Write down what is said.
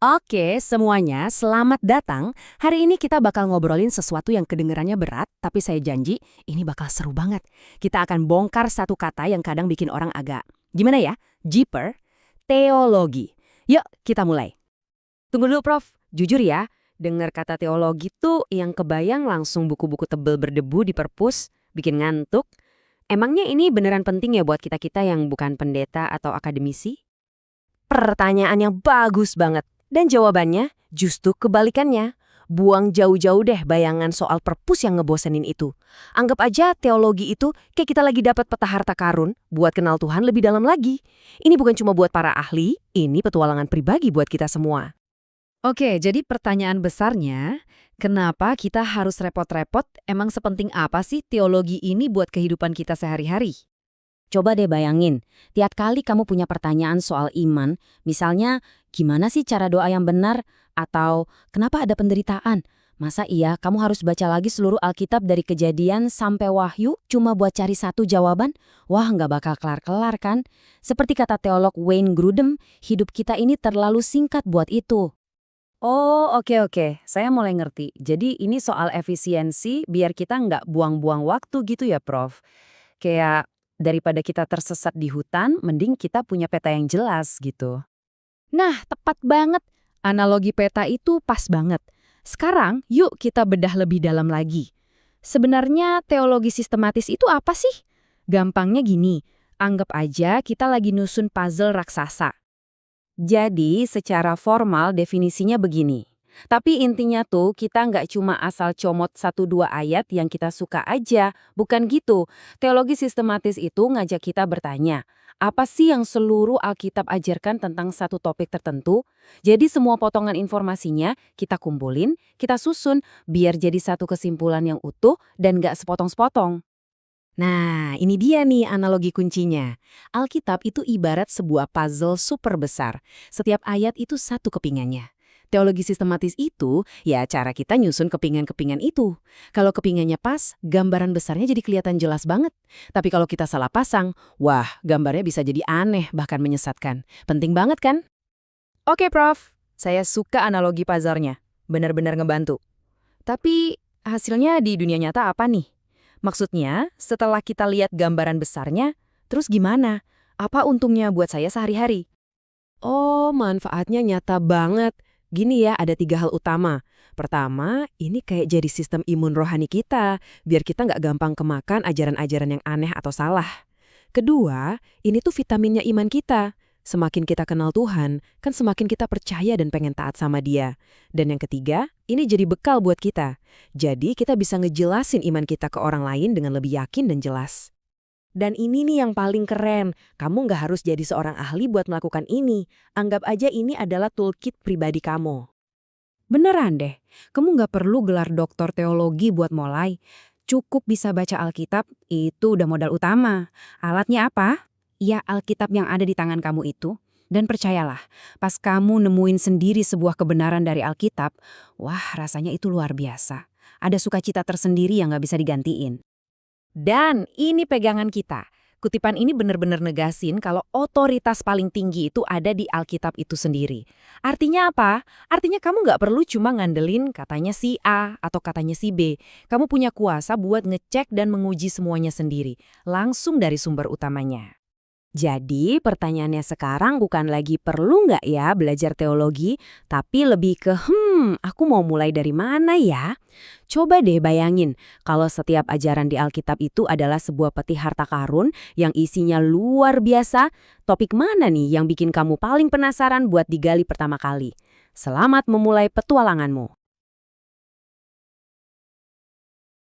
Oke, semuanya, selamat datang. Hari ini kita bakal ngobrolin sesuatu yang kedengarannya berat, tapi saya janji ini bakal seru banget. Kita akan bongkar satu kata yang kadang bikin orang agak, gimana ya, jiper, teologi. Yuk, kita mulai. Tunggu dulu, Prof. Jujur ya, dengar kata teologi tuh yang kebayang langsung buku-buku tebel berdebu di perpus, bikin ngantuk. Emangnya ini beneran penting ya buat kita-kita yang bukan pendeta atau akademisi? Pertanyaan yang bagus banget. Dan jawabannya justru kebalikannya. Buang jauh-jauh deh bayangan soal perpus yang ngebosenin itu. Anggap aja teologi itu kayak kita lagi dapat peta harta karun buat kenal Tuhan lebih dalam lagi. Ini bukan cuma buat para ahli, ini petualangan pribadi buat kita semua. Oke, jadi pertanyaan besarnya, kenapa kita harus repot-repot? Emang sepenting apa sih teologi ini buat kehidupan kita sehari-hari? Coba deh bayangin, tiap kali kamu punya pertanyaan soal iman, misalnya, gimana sih cara doa yang benar? Atau, kenapa ada penderitaan? Masa iya kamu harus baca lagi seluruh Alkitab dari Kejadian sampai Wahyu cuma buat cari satu jawaban? Wah, nggak bakal kelar-kelar kan? Seperti kata teolog Wayne Grudem, hidup kita ini terlalu singkat buat itu. Oh, oke. Saya mulai ngerti. Jadi ini soal efisiensi biar kita nggak buang-buang waktu gitu ya, Prof. Kayak daripada kita tersesat di hutan, mending kita punya peta yang jelas gitu. Nah, tepat banget. Analogi peta itu pas banget. Sekarang, yuk kita bedah lebih dalam lagi. Sebenarnya teologi sistematis itu apa sih? Gampangnya gini, anggap aja kita lagi nyusun puzzle raksasa. Jadi secara formal definisinya begini. Tapi intinya tuh kita nggak cuma asal comot 1-2 ayat yang kita suka aja. Bukan gitu. Teologi sistematis itu ngajak kita bertanya, apa sih yang seluruh Alkitab ajarkan tentang satu topik tertentu? Jadi semua potongan informasinya kita kumpulin, kita susun, biar jadi satu kesimpulan yang utuh dan nggak sepotong-sepotong. Nah, ini dia nih analogi kuncinya. Alkitab itu ibarat sebuah puzzle super besar. Setiap ayat itu satu kepingannya. Teologi sistematis itu, ya cara kita nyusun kepingan-kepingan itu. Kalau kepingannya pas, gambaran besarnya jadi kelihatan jelas banget. Tapi kalau kita salah pasang, wah, gambarnya bisa jadi aneh, bahkan menyesatkan. Penting banget kan? Oke, Prof. Saya suka analogi puzzle-nya. Benar-benar ngebantu. Tapi hasilnya di dunia nyata apa nih? Maksudnya, setelah kita lihat gambaran besarnya, terus gimana? Apa untungnya buat saya sehari-hari? Oh, manfaatnya nyata banget. Gini ya, ada 3 hal utama. Pertama, ini kayak jadi sistem imun rohani kita, biar kita nggak gampang kemakan ajaran-ajaran yang aneh atau salah. Kedua, ini tuh vitaminnya iman kita. Semakin kita kenal Tuhan, kan semakin kita percaya dan pengen taat sama Dia. Dan yang ketiga, ini jadi bekal buat kita. Jadi kita bisa ngejelasin iman kita ke orang lain dengan lebih yakin dan jelas. Dan ini nih yang paling keren, kamu nggak harus jadi seorang ahli buat melakukan ini. Anggap aja ini adalah toolkit pribadi kamu. Beneran deh, kamu nggak perlu gelar doktor teologi buat mulai. Cukup bisa baca Alkitab, itu udah modal utama. Alatnya apa? Ya Alkitab yang ada di tangan kamu itu. Dan percayalah, pas kamu nemuin sendiri sebuah kebenaran dari Alkitab, wah rasanya itu luar biasa. Ada sukacita tersendiri yang nggak bisa digantiin. Dan ini pegangan kita. Kutipan ini benar-benar negasin kalau otoritas paling tinggi itu ada di Alkitab itu sendiri. Artinya apa? Artinya kamu nggak perlu cuma ngandelin katanya si A atau katanya si B. Kamu punya kuasa buat ngecek dan menguji semuanya sendiri. Langsung dari sumber utamanya. Jadi pertanyaannya sekarang bukan lagi perlu nggak ya belajar teologi, tapi lebih ke aku mau mulai dari mana ya? Coba deh bayangin, kalau setiap ajaran di Alkitab itu adalah sebuah peti harta karun yang isinya luar biasa, topik mana nih yang bikin kamu paling penasaran buat digali pertama kali? Selamat memulai petualanganmu.